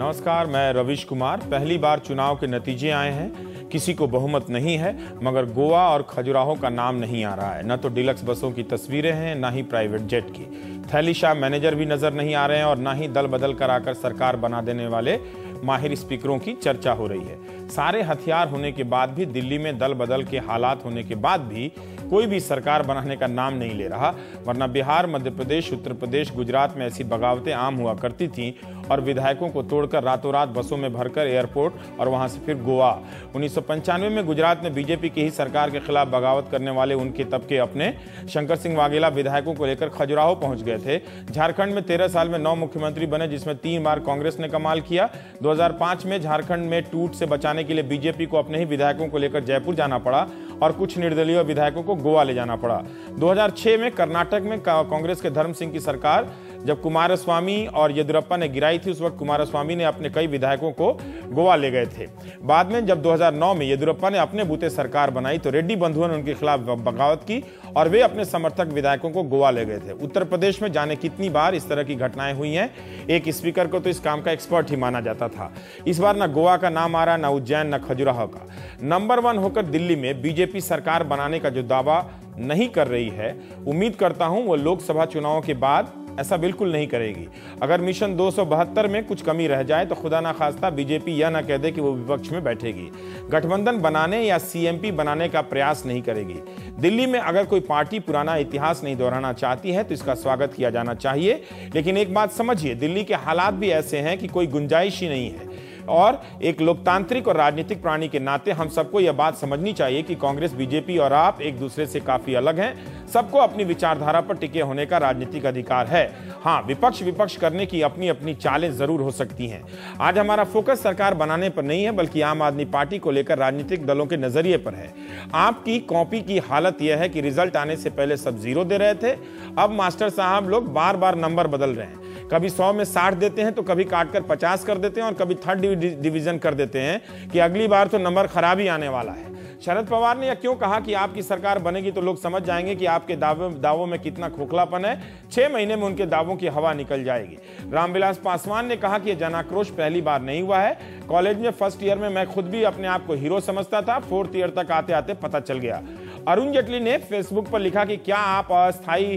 नमस्कार, मैं रविश कुमार। पहली बार चुनाव के नतीजे आए हैं। किसी को बहुमत नहीं है, मगर गोवा और खजुराहो का नाम नहीं आ रहा है। न तो डिलक्स बसों की तस्वीरें हैं, न ही प्राइवेट जेट की। थैलीशाह मैनेजर भी नजर नहीं आ रहे हैं और न ही दल बदल कर आकर सरकार बना देने वाले माहिर स्पीकरों की चर्चा हो रही है। सारे हथियार होने के बाद भी, दिल्ली में दल बदल के हालात होने के बाद भी कोई भी सरकार बनाने का नाम नहीं ले रहा। वरना बिहार, मध्य प्रदेश, उत्तर प्रदेश, गुजरात में ऐसी बगावतें आम हुआ करती थीं और विधायकों को तोड़कर रातों रात बसों में भरकर एयरपोर्ट और वहां से फिर गोवा। 1995 में गुजरात में बीजेपी की ही सरकार के खिलाफ बगावत करने वाले उनके तबके अपने शंकर सिंह वाघेला विधायकों को लेकर खजुराहो पहुंच गए थे। झारखंड में 13 साल में 9 मुख्यमंत्री बने, जिसमें 3 बार कांग्रेस ने कमाल किया। 2005 में झारखंड में टूट से बचाने के लिए बीजेपी को अपने ही विधायकों को लेकर जयपुर जाना पड़ा और कुछ निर्दलीय विधायकों को गोवा ले जाना पड़ा। 2006 में कर्नाटक में कांग्रेस के धर्म सिंह की सरकार जब कुमारस्वामी और येदियुरप्पा ने गिराई थी, उस वक्त कुमारस्वामी ने अपने कई विधायकों को गोवा ले गए थे। बाद में जब 2009 में येदियुरप्पा ने अपने बूते सरकार बनाई तो रेड्डी बंधुओं ने उनके खिलाफ बगावत की और वे अपने समर्थक विधायकों को गोवा ले गए थे। उत्तर प्रदेश में जाने कितनी बार इस तरह की घटनाएं हुई हैं। एक स्पीकर को तो इस काम का एक्सपर्ट ही माना जाता था। इस बार न गोवा का नाम आ रहा, न उज्जैन, न खजुराहो का। नंबर 1 होकर दिल्ली में बीजेपी सरकार बनाने का जो दावा नहीं कर रही है, उम्मीद करता हूं वो लोकसभा चुनावों के बाद ऐसा बिल्कुल नहीं करेगी। अगर मिशन 272 में कुछ कमी रह जाए तो खुदा ना खास्ता बीजेपी यह ना कह दे कि वो विपक्ष में बैठेगी, गठबंधन बनाने या सीएमपी बनाने का प्रयास नहीं करेगी। दिल्ली में अगर कोई पार्टी पुराना इतिहास नहीं दोहराना चाहती है तो इसका स्वागत किया जाना चाहिए। लेकिन एक बात समझिए, दिल्ली के हालात भी ऐसे हैं कि कोई गुंजाइश ही नहीं है। और एक लोकतांत्रिक और राजनीतिक प्राणी के नाते हम सबको यह बात समझनी चाहिए कि कांग्रेस, बीजेपी और आप एक दूसरे से काफी अलग हैं। सबको अपनी विचारधारा पर टिके होने का राजनीतिक अधिकार है। हाँ, विपक्ष करने की अपनी अपनी चालें जरूर हो सकती हैं। आज हमारा फोकस सरकार बनाने पर नहीं है, बल्कि आम आदमी पार्टी को लेकर राजनीतिक दलों के नजरिए पर है। आपकी कॉपी की हालत यह है कि रिजल्ट आने से पहले सब 0 दे रहे थे, अब मास्टर साहब लोग बार बार नंबर बदल रहे हैं। कभी 100 में 60 देते हैं तो कभी काटकर 50 कर देते हैं और कभी 3rd डिवीजन कर देते हैं कि अगली बार तो नंबर खराब ही आने वाला है। शरद पवार ने यह क्यों कहा कि आपकी सरकार बनेगी तो लोग समझ जाएंगे कि आपके दावों में कितना खोखलापन है। 6 महीने में उनके दावों की हवा निकल जाएगी। रामविलास पासवान ने कहा कि यह जनाक्रोश पहली बार नहीं हुआ है। कॉलेज में फर्स्ट ईयर में मैं खुद भी अपने आप को हीरो समझता था, 4th ईयर तक आते आते पता चल गया। अरुण जेटली ने फेसबुक पर लिखा कि क्या आप अस्थायी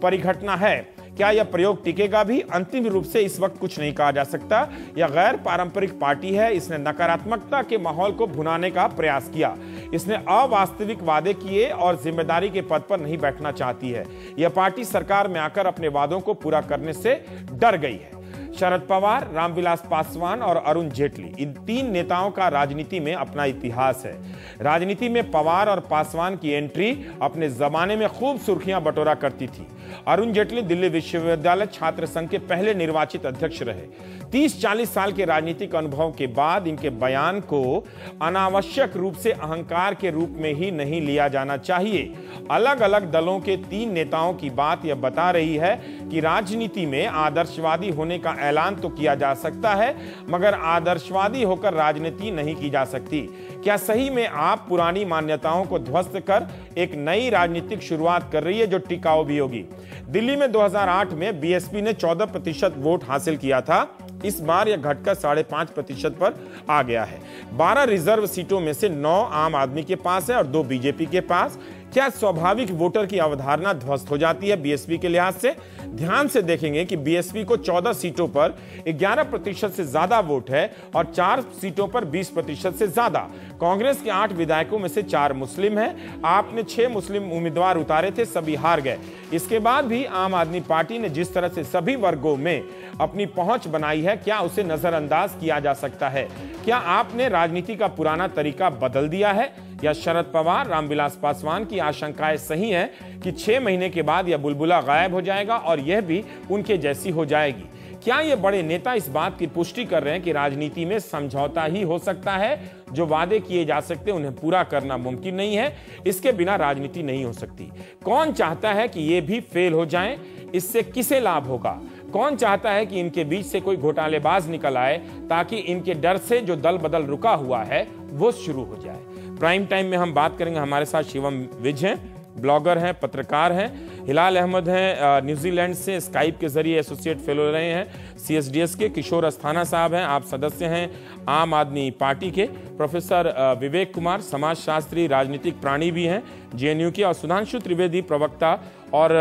परिघटना है, क्या यह प्रयोग टिकेगा भी? अंतिम रूप से इस वक्त कुछ नहीं कहा जा सकता। यह गैर पारंपरिक पार्टी है। इसने नकारात्मकता के माहौल को भुनाने का प्रयास किया। इसने अवास्तविक वादे किए और जिम्मेदारी के पद पर नहीं बैठना चाहती है। यह पार्टी सरकार में आकर अपने वादों को पूरा करने से डर गई है। शरद पवार, रामविलास पासवान और अरुण जेटली, इन 3 नेताओं का राजनीति में अपना इतिहास है। राजनीति में पवार और पासवान की एंट्री अपने जमाने में खूब सुर्खियां बटोरा करती थी। अरुण जेटली दिल्ली विश्वविद्यालय छात्र संघ के पहले निर्वाचित अध्यक्ष रहे। 30-40 साल के राजनीतिक अनुभव के बाद इनके बयान को अनावश्यक रूप से अहंकार के रूप में ही नहीं लिया जाना चाहिए। अलग अलग दलों के 3 नेताओं की बात यह बता रही है कि राजनीति में आदर्शवादी होने का ऐलान तो किया जा सकता है, मगर आदर्शवादी होकर राजनीति नहीं की जा सकती। क्या सही में आप पुरानी मान्यताओं को ध्वस्त कर एक नई राजनीतिक शुरुआत कर रही है जो टिकाऊ भी होगी? दिल्ली में 2008 में बीएसपी ने 14% वोट हासिल किया था। इस बार यह घटकर 5.5% पर आ गया है। 12 रिजर्व सीटों में से 9 आम आदमी के पास है और 2 बीजेपी के पास। क्या स्वाभाविक वोटर की अवधारणा ध्वस्त हो जाती है बीएसपी के लिहाज से? ध्यान से देखेंगे कि बीएसपी को 14 सीटों पर 11% से ज्यादा वोट है और 4 सीटों पर 20% से ज्यादा। कांग्रेस के 8 विधायकों में से 4 मुस्लिम हैं। आपने 6 मुस्लिम उम्मीदवार उतारे थे, सभी हार गए। इसके बाद भी आम आदमी पार्टी ने जिस तरह से सभी वर्गों में अपनी पहुंच बनाई है, क्या उसे नजरअंदाज किया जा सकता है? क्या आपने राजनीति का पुराना तरीका बदल दिया है? या शरद पवार, रामविलास पासवान की आशंकाएं सही हैं कि 6 महीने के बाद यह बुलबुला गायब हो जाएगा और यह भी उनके जैसी हो जाएगी? क्या ये बड़े नेता इस बात की पुष्टि कर रहे हैं कि राजनीति में समझौता ही हो सकता है? जो वादे किए जा सकते हैं उन्हें पूरा करना मुमकिन नहीं है। इसके बिना राजनीति नहीं हो सकती। कौन चाहता है कि ये भी फेल हो जाएं? इससे किसे लाभ होगा? कौन चाहता है कि इनके बीच से कोई घोटालेबाज निकल आए ताकि इनके डर से जो दल बदल रुका हुआ है वो शुरू हो जाए? प्राइम टाइम में हम बात करेंगे। हमारे साथ शिवम विज हैं, ब्लॉगर हैं, पत्रकार हैं। हिलाल अहमद हैं न्यूजीलैंड से, स्काइप के जरिए एसोसिएट फेलो रहे हैं CSDS के। किशोर अस्थाना साहब हैं, आप सदस्य हैं आम आदमी पार्टी के। प्रोफेसर विवेक कुमार समाजशास्त्री, राजनीतिक प्राणी भी हैं JNU के। और सुधांशु त्रिवेदी प्रवक्ता और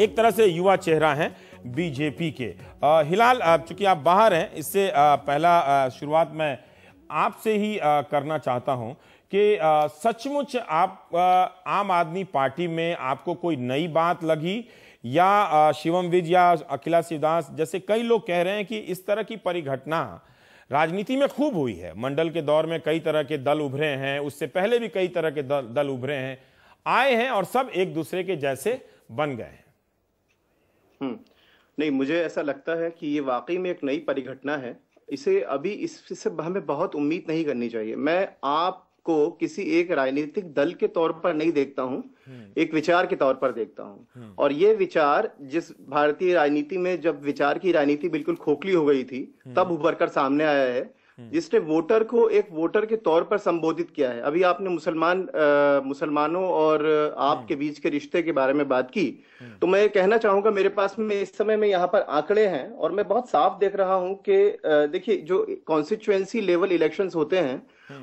एक तरह से युवा चेहरा हैं BJP के। हिलाल, चूंकि आप बाहर हैं, इससे पहला शुरुआत मैं आपसे ही करना चाहता हूं कि सचमुच आप आम आदमी पार्टी में आपको कोई नई बात लगी, या शिवम विज या अखिलेश शिवदास जैसे कई लोग कह रहे हैं कि इस तरह की परिघटना राजनीति में खूब हुई है। मंडल के दौर में कई तरह के दल उभरे हैं, उससे पहले भी कई तरह के दल उभरे हैं, आए हैं और सब एक दूसरे के जैसे बन गए हैं। नहीं, मुझे ऐसा लगता है कि ये वाकई में एक नई परिघटना है। इसे अभी इससे हमें बहुत उम्मीद नहीं करनी चाहिए। मैं आपको किसी एक राजनीतिक दल के तौर पर नहीं देखता हूं, एक विचार के तौर पर देखता हूं। और ये विचार जिस भारतीय राजनीति में जब विचार की राजनीति बिल्कुल खोखली हो गई थी, तब उभर कर सामने आया है, जिसने वोटर को एक वोटर के तौर पर संबोधित किया है। अभी आपने मुसलमानों और आपके बीच के रिश्ते के बारे में बात की, तो मैं कहना चाहूंगा, मेरे पास में इस समय में यहाँ पर आंकड़े हैं और मैं बहुत साफ देख रहा हूं कि देखिए, जो कॉन्स्टिट्यूएंसी लेवल इलेक्शंस होते हैं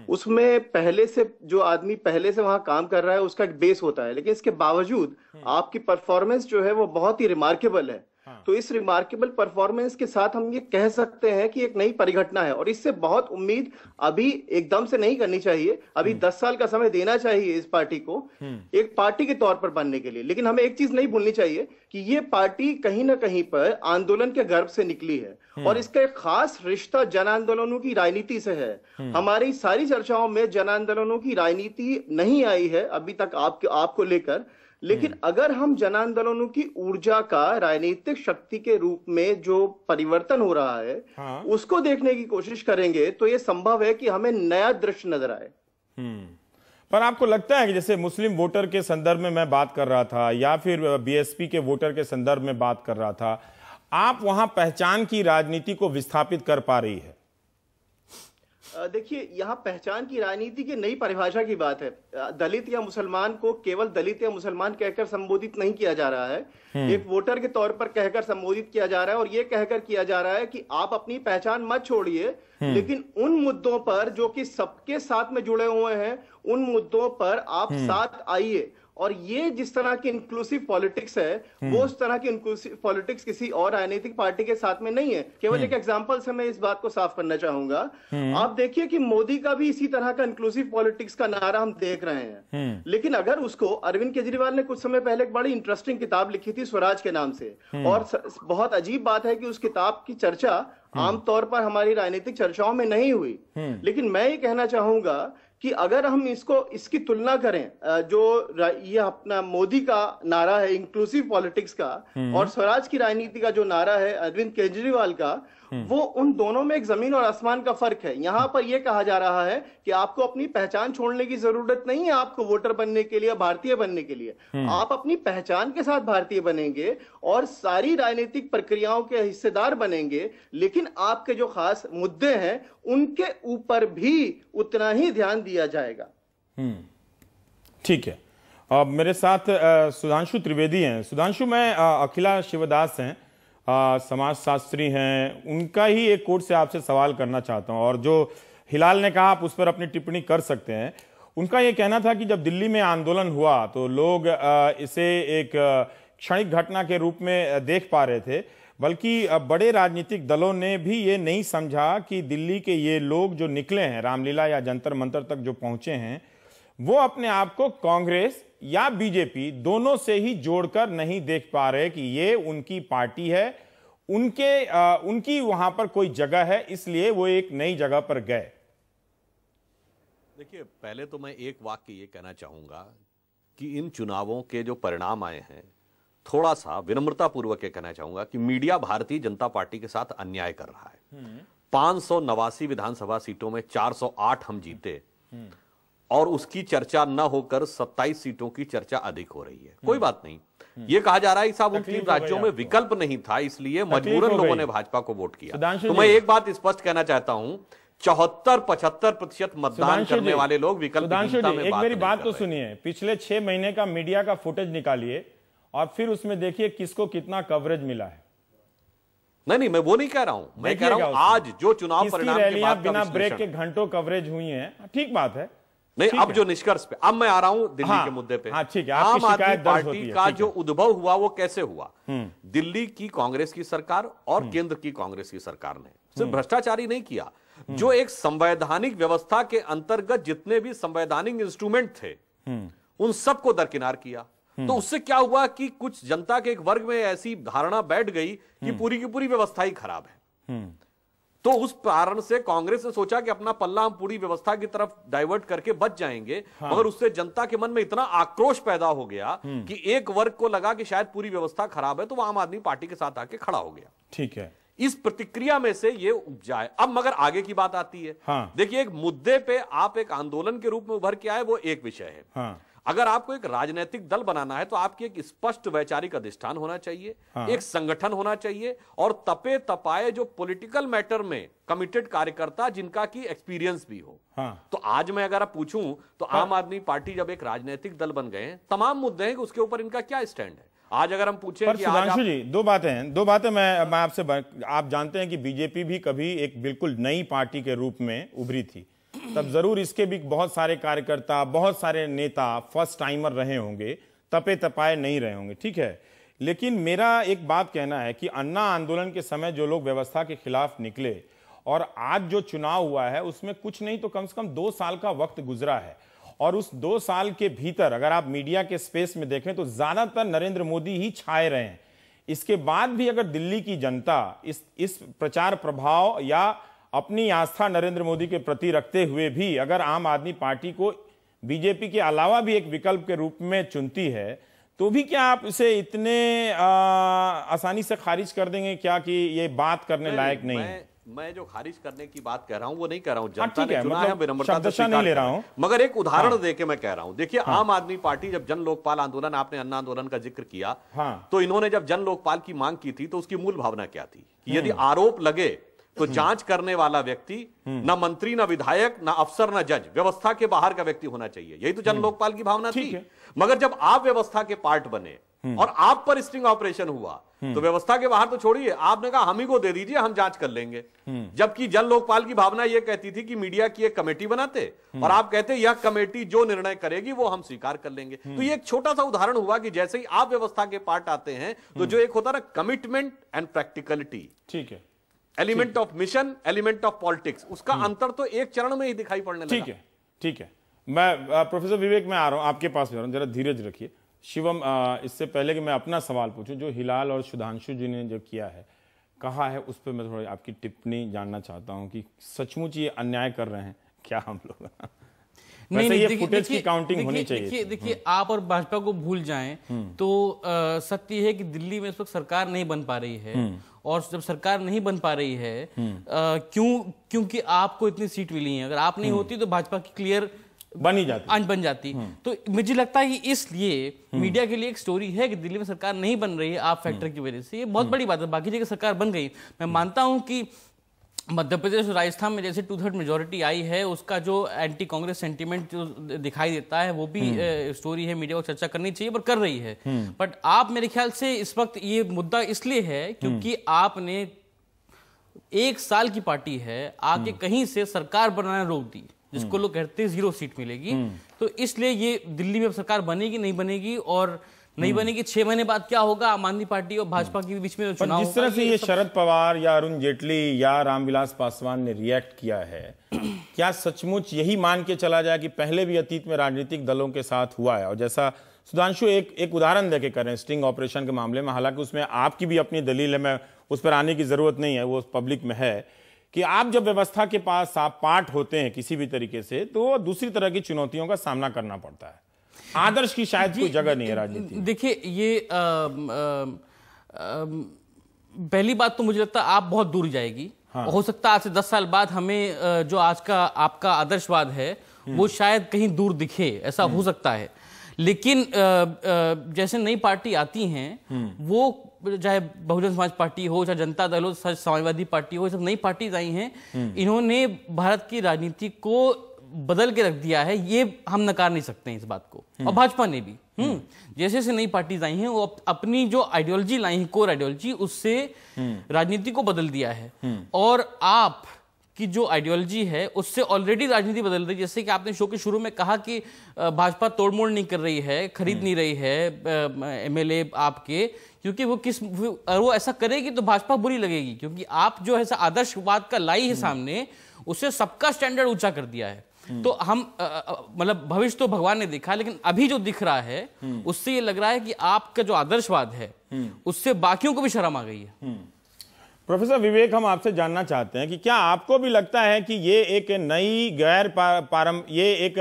उसमें पहले से जो आदमी पहले से वहां काम कर रहा है उसका एक बेस होता है, लेकिन इसके बावजूद आपकी परफॉर्मेंस जो है वो बहुत ही रिमार्केबल है। तो इस रिमार्केबल परफॉर्मेंस के साथ हम ये कह सकते हैं कि एक नई परिघटना है, और इससे बहुत उम्मीद अभी एकदम से नहीं करनी चाहिए। अभी 10 साल का समय देना चाहिए इस पार्टी को एक पार्टी के तौर पर बनने के लिए। लेकिन हमें एक चीज नहीं भूलनी चाहिए कि ये पार्टी कहीं ना कहीं पर आंदोलन के गर्भ से निकली है, और इसका एक खास रिश्ता जन आंदोलनों की राजनीति से है। हमारी सारी चर्चाओं में जन आंदोलनों की राजनीति नहीं आई है अभी तक आपको लेकर, लेकिन अगर हम जन आंदोलनों की ऊर्जा का राजनीतिक शक्ति के रूप में जो परिवर्तन हो रहा है उसको देखने की कोशिश करेंगे तो यह संभव है कि हमें नया दृश्य नजर आए। पर आपको लगता है कि जैसे मुस्लिम वोटर के संदर्भ में मैं बात कर रहा था, या फिर BSP के वोटर के संदर्भ में बात कर रहा था, आप वहां पहचान की राजनीति को विस्थापित कर पा रही है? देखिए, यहाँ पहचान की राजनीति की नई परिभाषा की बात है। दलित या मुसलमान को केवल दलित या मुसलमान कहकर संबोधित नहीं किया जा रहा है, एक वोटर के तौर पर कहकर संबोधित किया जा रहा है, और ये कहकर किया जा रहा है कि आप अपनी पहचान मत छोड़िए, लेकिन उन मुद्दों पर जो कि सबके साथ में जुड़े हुए हैं, उन मुद्दों पर आप साथ आइए। और ये जिस तरह की इंक्लूसिव पॉलिटिक्स है, वो उस तरह की इंक्लूसिव पॉलिटिक्स किसी और राजनीतिक पार्टी के साथ में नहीं है। केवल एक एग्जांपल से मैं इस बात को साफ करना चाहूंगा। आप देखिए कि मोदी का भी इसी तरह का इंक्लूसिव पॉलिटिक्स का नारा हम देख रहे हैं, लेकिन अगर उसको अरविंद केजरीवाल ने कुछ समय पहले एक बड़ी इंटरेस्टिंग किताब लिखी थी स्वराज के नाम से, और बहुत अजीब बात है कि उस किताब की चर्चा आमतौर पर हमारी राजनीतिक चर्चाओं में नहीं हुई। लेकिन मैं ये कहना चाहूंगा कि अगर हम इसकी तुलना करें, जो ये अपना मोदी का नारा है इंक्लूसिव पॉलिटिक्स का, और स्वराज की राजनीति का जो नारा है अरविंद केजरीवाल का, वो उन दोनों में एक जमीन और आसमान का फर्क है। यहां पर यह कहा जा रहा है कि आपको अपनी पहचान छोड़ने की जरूरत नहीं है आपको वोटर बनने के लिए, भारतीय बनने के लिए। आप अपनी पहचान के साथ भारतीय बनेंगे और सारी राजनीतिक प्रक्रियाओं के हिस्सेदार बनेंगे, लेकिन आपके जो खास मुद्दे हैं उनके ऊपर भी उतना ही ध्यान दिया जाएगा। ठीक है। अब मेरे साथ सुधांशु त्रिवेदी हैं। सुधांशु, मैं अखिलेश शिवदास हैं, समाजशास्त्री हैं, उनका ही एक कोट से आपसे सवाल करना चाहता हूं, और जो हिलाल ने कहा आप उस पर अपनी टिप्पणी कर सकते हैं। उनका यह कहना था कि जब दिल्ली में आंदोलन हुआ तो लोग इसे एक क्षणिक घटना के रूप में देख पा रहे थे, बल्कि बड़े राजनीतिक दलों ने भी ये नहीं समझा कि दिल्ली के ये लोग जो निकले हैं, रामलीला या जंतर मंतर तक जो पहुंचे हैं, वो अपने आप को कांग्रेस या बीजेपी दोनों से ही जोड़कर नहीं देख पा रहे कि ये उनकी पार्टी है, उनकी वहां पर कोई जगह है, इसलिए वो एक नई जगह पर गए। देखिए, पहले तो मैं एक वाक्य ये कहना चाहूंगा कि इन चुनावों के जो परिणाम आए हैं, थोड़ा सा विनम्रता पूर्वक ये कहना चाहूंगा कि मीडिया भारतीय जनता पार्टी के साथ अन्याय कर रहा है। 589 विधानसभा सीटों में 408 हम जीते, और उसकी चर्चा न होकर 27 सीटों की चर्चा अधिक हो रही है। कोई बात नहीं, ये कहा जा रहा है कि साहब उन 3 राज्यों में विकल्प नहीं था, इसलिए मजबूरन लोगों ने भाजपा को वोट किया। तो मैं एक बात स्पष्ट कहना चाहता हूं 74-75% मतदान करने वाले लोग विकल्प में एक मेरी बात तो नहीं कर रहे। सुनिए, पिछले 6 महीने का मीडिया का फुटेज निकालिए और फिर उसमें देखिए किसको कितना कवरेज मिला है। नहीं, मैं वो नहीं कह रहा हूं, मैं कह रहा हूं आज जो चुनाव परिणाम के बाद बिना ब्रेक के घंटों कवरेज हुई है, ठीक बात है। नहीं, अब जो निष्कर्ष पे, अब मैं आ रहा हूं दिल्ली के मुद्दे पे। ठीक है, आम आदमी पार्टी का जो उद्भव हुआ वो कैसे हुआ? दिल्ली की कांग्रेस की सरकार और केंद्र की कांग्रेस की सरकार ने सिर्फ भ्रष्टाचारी नहीं किया, जो एक संवैधानिक व्यवस्था के अंतर्गत जितने भी संवैधानिक इंस्ट्रूमेंट थे उन सबको दरकिनार किया। तो उससे क्या हुआ कि कुछ जनता के एक वर्ग में ऐसी धारणा बैठ गई कि पूरी की पूरी व्यवस्था ही खराब है। तो उस कारण से कांग्रेस ने सोचा कि अपना पल्ला हम पूरी व्यवस्था की तरफ डाइवर्ट करके बच जाएंगे, मगर उससे जनता के मन में इतना आक्रोश पैदा हो गया कि एक वर्ग को लगा कि शायद पूरी व्यवस्था खराब है, तो वो आम आदमी पार्टी के साथ आके खड़ा हो गया। ठीक है, इस प्रतिक्रिया में से ये उपजा है। अब मगर आगे की बात आती है। देखिए, एक मुद्दे पे आप एक आंदोलन के रूप में उभर के आए, वो एक विषय है। अगर आपको एक राजनीतिक दल बनाना है तो आपकी एक स्पष्ट वैचारिक अधिष्ठान होना चाहिए, एक संगठन होना चाहिए और तपे तपाए जो पॉलिटिकल मैटर में कमिटेड कार्यकर्ता जिनका की एक्सपीरियंस भी हो। तो आज मैं अगर आप पूछूं तो आम आदमी पार्टी जब एक राजनीतिक दल बन गए, तमाम मुद्दे हैं कि उसके ऊपर इनका क्या स्टैंड है। आज अगर हम पूछें कि सुधांशु जी, दो बातें मैं आपसे, आप जानते हैं कि बीजेपी भी कभी एक बिल्कुल नई पार्टी के रूप में उभरी थी, तब जरूर इसके भी बहुत सारे कार्यकर्ता, बहुत सारे नेता फर्स्ट टाइमर रहे होंगे, तपे तपाए नहीं रहे होंगे, ठीक है। लेकिन मेरा एक बात कहना है कि अन्ना आंदोलन के समय जो लोग व्यवस्था के खिलाफ निकले और आज जो चुनाव हुआ है उसमें कुछ नहीं तो कम से कम 2 साल का वक्त गुजरा है, और उस 2 साल के भीतर अगर आप मीडिया के स्पेस में देखें तो ज्यादातर नरेंद्र मोदी ही छाए रहे हैं। इसके बाद भी अगर दिल्ली की जनता इस प्रचार प्रभाव या अपनी आस्था नरेंद्र मोदी के प्रति रखते हुए भी अगर आम आदमी पार्टी को बीजेपी के अलावा भी एक विकल्प के रूप में चुनती है, तो भी क्या आप इसे इतने आसानी से खारिज कर देंगे क्या कि ये बात करने लायक नहीं है? मैं जो खारिज करने की बात कह रहा हूं वो नहीं कह रहा हूं, जनता ने चुना है, विनम्रता से नहीं ले रहा हूं, मगर एक उदाहरण देके मैं कह रहा हूं। देखिए, आम आदमी पार्टी जब जन लोकपाल आंदोलन, आपने अन्ना आंदोलन का जिक्र किया, तो इन्होंने जब जन लोकपाल की मांग की थी तो उसकी मूल भावना क्या थी कि यदि आरोप लगे तो जांच करने वाला व्यक्ति ना मंत्री, ना विधायक, ना अफसर, ना जज, व्यवस्था के बाहर का व्यक्ति होना चाहिए। यही तो जन लोकपाल की भावना थी। मगर जब आप व्यवस्था के पार्ट बने और आप पर स्टिंग ऑपरेशन हुआ तो व्यवस्था के बाहर तो छोड़िए, आपने कहा हम ही को दे दीजिए, हम जांच कर लेंगे। जबकि जन लोकपाल की भावना यह कहती थी कि मीडिया की एक कमेटी बनाते और आप कहते यह कमेटी जो निर्णय करेगी वो हम स्वीकार कर लेंगे। तो ये एक छोटा सा उदाहरण हुआ कि जैसे ही आप व्यवस्था के पार्ट आते हैं तो जो एक होता ना कमिटमेंट एंड प्रैक्टिकलिटी, ठीक है, element of mission, element of politics, उसका अंतर तो एक चरण में ही दिखाई पड़ने लगा। ठीक है। मैं प्रोफेसर विवेक में आ रहा हूं, आपके पास में जरा धीरज रखिए। शिवम, इससे पहले कि मैं अपना सवाल पूछूं, जो हिलाल और सुधांशु जी ने जो किया है, कहा है, उस पर मैं थोड़ी आपकी टिप्पणी जानना चाहता हूं कि सचमुच ये अन्याय कर रहे हैं क्या हम लोग? नहीं, ये फुटेज की काउंटिंग होनी चाहिए। देखिए, आप और भाजपा को भूल जाएं तो सत्य है कि दिल्ली में इस वक्त सरकार नहीं बन पा रही है, और जब सरकार नहीं बन पा रही है क्योंकि आपको इतनी सीट मिली है। अगर आप नहीं होती तो भाजपा की क्लियर बन जाती। तो मुझे लगता है कि इसलिए मीडिया के लिए एक स्टोरी है कि दिल्ली में सरकार नहीं बन रही है आप फैक्टर की वजह से, ये बहुत बड़ी बात है। बाकी जगह सरकार बन गई। मैं मानता हूं कि मध्य प्रदेश और राजस्थान में जैसे 2/3 मेजोरिटी आई है, उसका जो एंटी कांग्रेस सेंटीमेंट जो दिखाई देता है वो भी स्टोरी है, मीडिया को चर्चा करनी चाहिए, पर कर रही है। बट आप, मेरे ख्याल से इस वक्त ये मुद्दा इसलिए है क्योंकि आपने 1 साल की पार्टी है आके कहीं से सरकार बनाना रोक दी, जिसको लोग कहते हैं 0 सीट मिलेगी। तो इसलिए ये दिल्ली में सरकार बनेगी नहीं बनेगी, और नहीं बनेगी 6 महीने बाद क्या होगा आम आदमी पार्टी और भाजपा के बीच में चुनाव। जिस तरह से ये शरद पवार या अरुण जेटली या रामविलास पासवान ने रिएक्ट किया है, क्या सचमुच यही मान के चला जाए कि पहले भी अतीत में राजनीतिक दलों के साथ हुआ है? और जैसा सुधांशु एक उदाहरण देके कर रहे हैं स्टिंग ऑपरेशन के मामले में, हालांकि उसमें आपकी भी अपनी दलील है, मैं उस पर आने की जरूरत नहीं है, वो पब्लिक में है कि आप जब व्यवस्था के पास आप पार्ट होते हैं किसी भी तरीके से, तो दूसरी तरह की चुनौतियों का सामना करना पड़ता है। आदर्श की शायद कोई जगह नहीं है राजनीति। देखिए, ये पहली बात तो मुझे लगता है आप बहुत दूर जाएगी। हो सकता है आज से 10 साल बाद हमें जो आज का आपका आदर्शवाद है वो शायद कहीं दूर दिखे, ऐसा हो सकता है। लेकिन जैसे नई पार्टी आती हैं वो चाहे बहुजन समाज पार्टी हो, चाहे जनता दल हो, समाजवादी पार्टी हो, ये सब नई पार्टीज आई हैं, इन्होंने भारत की राजनीति को बदल के रख दिया है, ये हम नकार नहीं सकते हैं इस बात को। और भाजपा ने भी जैसे जैसे नई पार्टीज आई हैं वो अपनी जो आइडियोलॉजी लाई है, कोर आइडियोलॉजी, उससे राजनीति को बदल दिया है। और आप की जो आइडियोलॉजी है उससे ऑलरेडी राजनीति बदल रही है। जैसे कि आपने शो के शुरू में कहा कि भाजपा तोड़मोड़ नहीं कर रही है, खरीद नहीं रही है एमएलए आपके, क्योंकि वो ऐसा करेगी तो भाजपा बुरी लगेगी, क्योंकि आप जो ऐसा आदर्शवाद का लाई है सामने, उससे सबका स्टैंडर्ड ऊंचा कर दिया है। तो हम मतलब भविष्य तो भगवान ने देखा, लेकिन अभी जो दिख रहा है उससे ये लग रहा है कि आपका जो आदर्शवाद है उससे बाकियों को भी शर्म आ गई है। प्रोफेसर विवेक, हम आपसे जानना चाहते हैं कि क्या आपको भी लगता है कि ये एक नई ये एक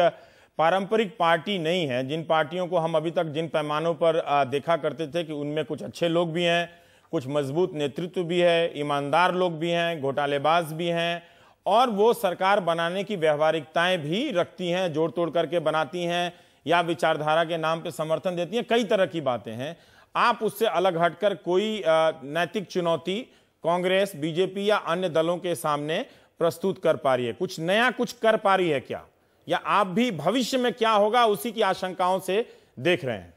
पारंपरिक पार्टी नहीं है? जिन पार्टियों को हम अभी तक जिन पैमानों पर देखा करते थे कि उनमें कुछ अच्छे लोग भी हैं, कुछ मजबूत नेतृत्व भी है, ईमानदार लोग भी हैं, घोटालेबाज भी हैं, और वो सरकार बनाने की व्यवहारिकताएं भी रखती हैं, जोड़ तोड़ करके बनाती हैं या विचारधारा के नाम पे समर्थन देती हैं, कई तरह की बातें हैं। आप उससे अलग हटकर कोई नैतिक चुनौती कांग्रेस, बीजेपी या अन्य दलों के सामने प्रस्तुत कर पा रही है? कुछ नया कुछ कर पा रही है क्या? या आप भी भविष्य में क्या होगा उसी की आशंकाओं से देख रहे हैं?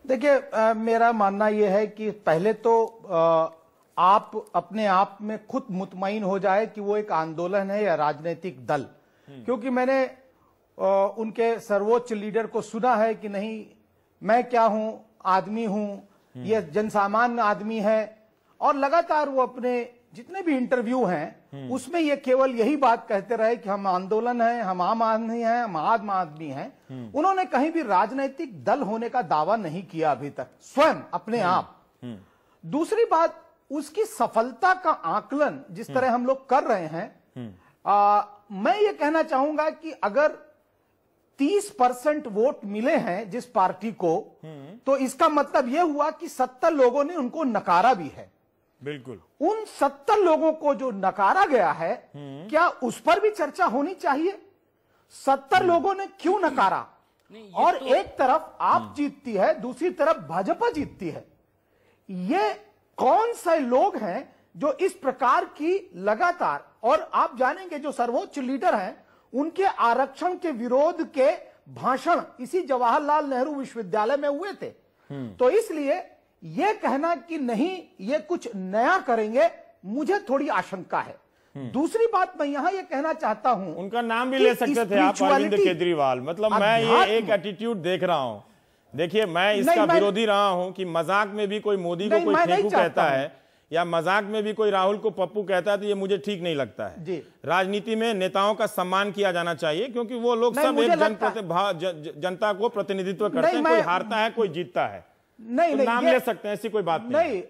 देखिए, मेरा मानना यह है कि पहले तो आप अपने आप में खुद मुतमईन हो जाए कि वो एक आंदोलन है या राजनीतिक दल। क्योंकि मैंने उनके सर्वोच्च लीडर को सुना है कि नहीं, मैं क्या हूं, आदमी हूं, ये जनसामान्य आदमी है, और लगातार वो अपने जितने भी इंटरव्यू हैं उसमें ये केवल यही बात कहते रहे कि हम आंदोलन हैं, हम आम आदमी हैं, हम आम आदमी हैं। उन्होंने कहीं भी राजनीतिक दल होने का दावा नहीं किया अभी तक, स्वयं अपने आप। दूसरी बात, उसकी सफलता का आकलन जिस तरह हम लोग कर रहे हैं, मैं ये कहना चाहूंगा कि अगर 30% वोट मिले हैं जिस पार्टी को, तो इसका मतलब यह हुआ कि 70 लोगों ने उनको नकारा भी है। बिल्कुल। उन 70 लोगों को जो नकारा गया है, क्या उस पर भी चर्चा होनी चाहिए? 70 लोगों ने क्यों नकारा? और तो एक तरफ आप जीतती है, दूसरी तरफ भाजपा जीतती है। ये कौन से लोग हैं जो इस प्रकार की लगातार, और आप जानेंगे जो सर्वोच्च लीडर हैं उनके आरक्षण के विरोध के भाषण इसी जवाहरलाल नेहरू विश्वविद्यालय में हुए थे। तो इसलिए यह कहना कि नहीं ये कुछ नया करेंगे, मुझे थोड़ी आशंका है। दूसरी बात मैं यहां यह कहना चाहता हूं, उनका नाम भी ले सकते थे आप, अरविंद केजरीवाल। मतलब मैं ये एक एटीट्यूड देख रहा हूं। देखिए, मैं इसका विरोधी रहा हूं कि मजाक में भी कोई मोदी को कोई फेंकू कहता है या मजाक में भी कोई राहुल को पप्पू कहता है, तो ये मुझे ठीक नहीं लगता है। राजनीति में नेताओं का सम्मान किया जाना चाहिए, क्योंकि वो लोग सब एक जनता को प्रतिनिधित्व करते हैं। कोई हारता है, कोई जीतता है। नहीं, नाम ले सकते हैं, ऐसी कोई बात नहीं।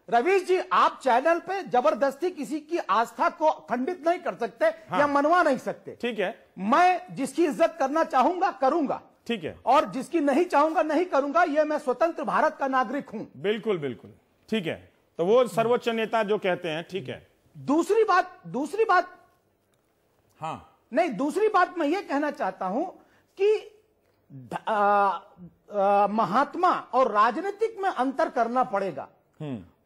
रवीश जी, आप चैनल पे जबरदस्ती किसी की आस्था को खंडित नहीं कर सकते या मनवा नहीं सकते। ठीक है, मैं जिसकी इज्जत करना चाहूंगा करूंगा, ठीक है, और जिसकी नहीं चाहूंगा नहीं करूंगा। यह मैं स्वतंत्र भारत का नागरिक हूं। बिल्कुल बिल्कुल, ठीक है। तो वो सर्वोच्च नेता जो कहते हैं, ठीक है। दूसरी बात हाँ, नहीं, दूसरी बात मैं ये कहना चाहता हूं कि महात्मा और राजनीतिक में अंतर करना पड़ेगा।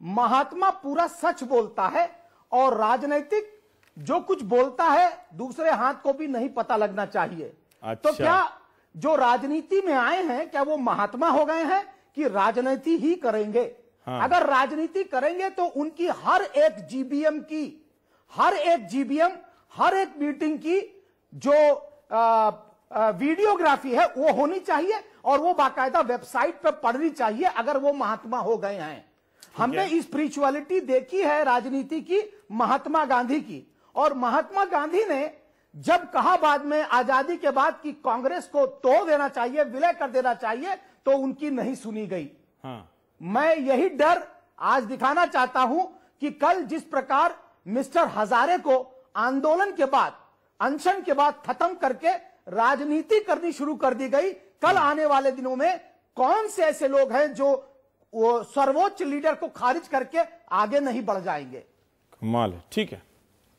महात्मा पूरा सच बोलता है और राजनीतिक जो कुछ बोलता है दूसरे हाथ को भी नहीं पता लगना चाहिए। अच्छा। तो क्या जो राजनीति में आए हैं क्या वो महात्मा हो गए हैं कि राजनीति ही करेंगे? हाँ। अगर राजनीति करेंगे तो उनकी हर एक जीबीएम की, हर एक मीटिंग की जो वीडियोग्राफी है वो होनी चाहिए और वो बाकायदा वेबसाइट पर पढ़नी चाहिए अगर वो महात्मा हो गए हैं। हमने स्पिरिचुअलिटी देखी है राजनीति की महात्मा गांधी की, और महात्मा गांधी ने जब कहा बाद में आजादी के बाद कि कांग्रेस को तोड़ देना चाहिए, विलय कर देना चाहिए, तो उनकी नहीं सुनी गई। हाँ। मैं यही डर आज दिखाना चाहता हूं कि कल जिस प्रकार मिस्टर हजारे को आंदोलन के बाद, अनशन के बाद खत्म करके राजनीति करनी शुरू कर दी गई, कल आने वाले दिनों में कौन से ऐसे लोग हैं जो वो सर्वोच्च लीडर को खारिज करके आगे नहीं बढ़ जाएंगे। कमाल है। ठीक है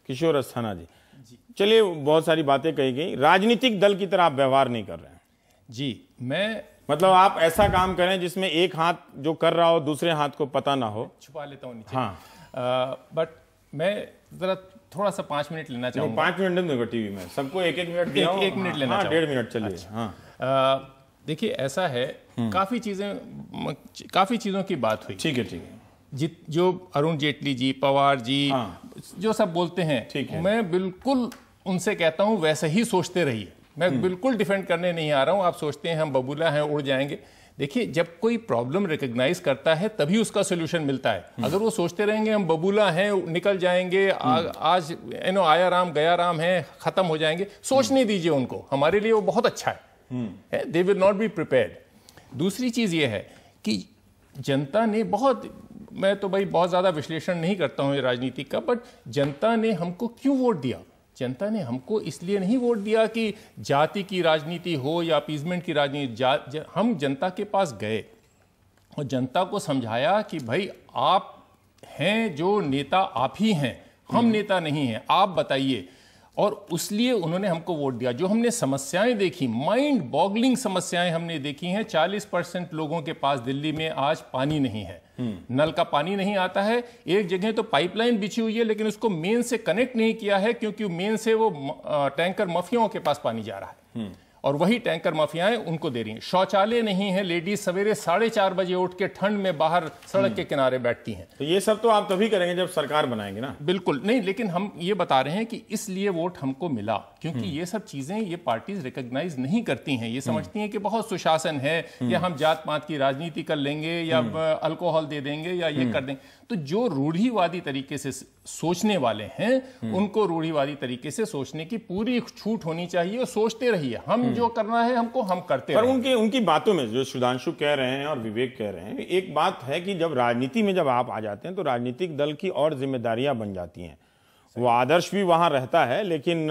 किशोर अस्थाना जी, चलिए बहुत सारी बातें कही गई, राजनीतिक दल की तरह आप व्यवहार नहीं कर रहे हैं। जी, मैं मतलब आप ऐसा काम करें जिसमें एक हाथ जो कर रहा हो दूसरे हाथ को पता ना हो। छुपा लेता हूँ नीचे। हाँ, बट मैं जरा थोड़ा सा 5 मिनट लेना चाहूँगा। 5 मिनट नहीं टीवी में, सबको एक मिनट दिया हूं। एक मिनट लेना हाँ, चाहूँगा। 1.5 मिनट चलिए। हाँ, देखिए ऐसा है, काफ़ी चीज़ों की बात हुई। ठीक है। जो अरुण जेटली जी, पवार जी, हाँ। जो सब बोलते हैं, ठीक है। मैं बिल्कुल उनसे कहता हूं वैसे ही सोचते रहिए। मैं बिल्कुल डिफेंड करने नहीं आ रहा हूं। आप सोचते हैं हम बबूला हैं, उड़ जाएंगे। देखिए, जब कोई प्रॉब्लम रिकॉग्नाइज करता है तभी उसका सोल्यूशन मिलता है। अगर वो सोचते रहेंगे हम बबूला हैं, निकल जाएंगे, आज आया राम गया राम है, खत्म हो जाएंगे, सोचने दीजिए उनको। हमारे लिए वो बहुत अच्छा है। They will not be prepared. दूसरी चीज ये है कि जनता ने मैं तो भाई बहुत ज्यादा विश्लेषण नहीं करता हूं राजनीति का, बट जनता ने हमको क्यों वोट दिया? जनता ने हमको इसलिए नहीं वोट दिया कि जाति की राजनीति हो या अपीजमेंट की राजनीति। हम जनता के पास गए और जनता को समझाया कि भाई आप हैं जो नेता, आप ही हैं, हम नेता नहीं हैं, आप बताइए। और इसलिए उन्होंने हमको वोट दिया। जो हमने समस्याएं देखी, माइंड बॉगलिंग समस्याएं हमने देखी हैं। 40% लोगों के पास दिल्ली में आज पानी नहीं है, नल का पानी नहीं आता है। एक जगह तो पाइपलाइन बिछी हुई है लेकिन उसको मेन से कनेक्ट नहीं किया है, क्योंकि मेन से वो टैंकर माफियाओं के पास पानी जा रहा है और वही टैंकर माफियाएं उनको दे रही हैं। शौचालय नहीं है, लेडीज सवेरे 4:30 बजे उठ के ठंड में बाहर सड़क के किनारे बैठती हैं। तो ये सब तो आप तभी करेंगे जब सरकार बनाएंगे ना। बिल्कुल नहीं, लेकिन हम ये बता रहे हैं कि इसलिए वोट हमको मिला क्योंकि ये सब चीजें ये पार्टीज रिकॉग्नाइज नहीं करती हैं। ये समझती हैं कि बहुत सुशासन है, या हम जात पात की राजनीति कर लेंगे, या अल्कोहल दे देंगे, या ये कर देंगे। तो जो रूढ़िवादी तरीके से सोचने वाले हैं उनको रूढ़िवादी तरीके से सोचने की पूरी छूट होनी चाहिए और सोचते रहिए। हम जो करना है हमको हम करते पर रहें। उनकी बातों में जो सुधांशु कह रहे हैं और विवेक कह रहे हैं, एक बात है कि जब राजनीति में जब आप आ जाते हैं तो राजनीतिक दल की और जिम्मेदारियां बन जाती हैं। वो आदर्श भी वहां रहता है, लेकिन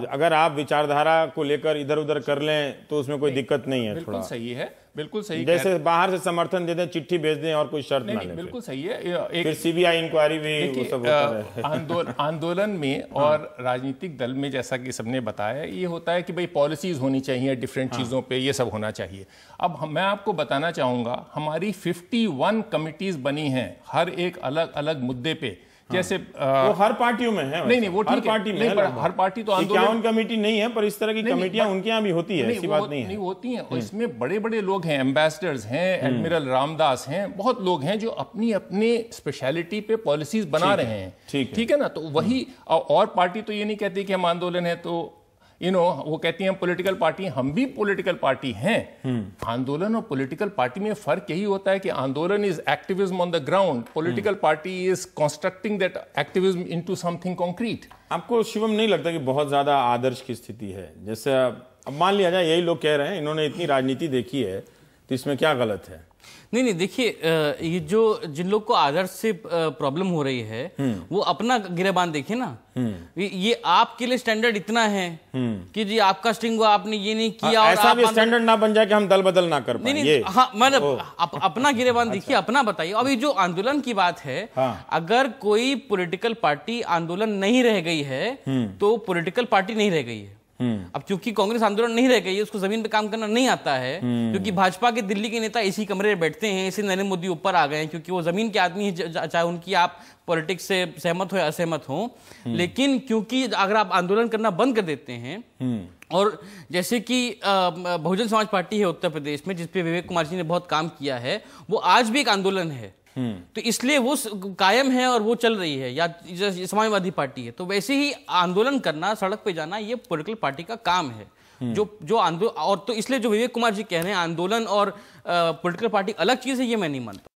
अगर आप विचारधारा को लेकर इधर उधर कर लें तो उसमें कोई दिक्कत नहीं है। बिल्कुल सही है, बिल्कुल सही। जैसे बाहर से समर्थन दे दें, चिट्ठी भेज दें और कोई शर्त ना लें। बिल्कुल सही है। फिर सीबीआई इंक्वायरी भी वो सब होता है। आंदोलन में और राजनीतिक दल में जैसा कि सबने बताया, ये होता है कि भाई पॉलिसीज होनी चाहिए डिफरेंट चीजों पे, ये सब होना चाहिए। अब मैं आपको बताना चाहूंगा, हमारी 51 कमिटीज बनी हैं हर एक अलग अलग मुद्दे पे। जैसे वो हर पार्टियों में है। नहीं, वो हर पार्टी में है। हर पार्टी तो 51 कमेटी नहीं है, पर इस तरह की कमेटियां उनके यहाँ भी होती है, ऐसी बात नहीं है। नहीं होती हैं, और इसमें बड़े बड़े लोग हैं, एम्बेसडर्स हैं, एडमिरल रामदास हैं, बहुत लोग हैं जो अपनी अपने स्पेशलिटी पे पॉलिसीज बना रहे हैं। ठीक है ना। तो वही, और पार्टी तो ये नहीं कहती कि हम आंदोलन है तो वो कहती हैं हम पॉलिटिकल पार्टी हैं। हम भी पॉलिटिकल पार्टी हैं। आंदोलन और पॉलिटिकल पार्टी में फर्क यही होता है कि आंदोलन is activism on the ground, political party is constructing that activism into something concrete. आपको शिवम नहीं लगता कि बहुत ज्यादा आदर्श की स्थिति है? जैसे अब मान लिया जाए यही लोग कह रहे हैं, इन्होंने इतनी राजनीति देखी है, तो इसमें क्या गलत है? नहीं, देखिए, ये जिन लोग को आदर्श से प्रॉब्लम हो रही है वो अपना गिरेबान देखिए ना। ये आपके लिए स्टैंडर्ड इतना है कि जी आपका स्ट्रिंग हुआ, आपने ये नहीं किया। और ऐसा भी स्टैंडर्ड ना बन जाए कि हम दल बदल ना कर पाए। नहीं, हाँ, मतलब अपना गिरेबान देखिए, अपना बताइए। अभी जो आंदोलन की बात है, अगर कोई पॉलिटिकल पार्टी आंदोलन नहीं रह गई है तो पॉलिटिकल पार्टी नहीं रह गई है। अब क्योंकि कांग्रेस आंदोलन नहीं रह गई है, उसको जमीन पे काम करना नहीं आता है, क्योंकि भाजपा के दिल्ली के नेता इसी कमरे में बैठते हैं, इसी नरेंद्र मोदी ऊपर आ गए हैं, क्योंकि वो जमीन के आदमी हैं, चाहे उनकी आप पॉलिटिक्स से सहमत हो या असहमत हो। लेकिन क्योंकि अगर आप आंदोलन करना बंद कर देते हैं, और जैसे कि बहुजन समाज पार्टी है उत्तर प्रदेश में, जिसपे विवेक कुमार जी ने बहुत काम किया है, वो आज भी एक आंदोलन है, तो इसलिए वो कायम है और वो चल रही है। या समाजवादी पार्टी है, तो वैसे ही आंदोलन करना, सड़क पे जाना, ये पॉलिटिकल पार्टी का काम है। जो आंदोलन, और तो इसलिए जो विवेक कुमार जी कह रहे हैं आंदोलन और पॉलिटिकल पार्टी अलग चीज है, ये मैं नहीं मानता।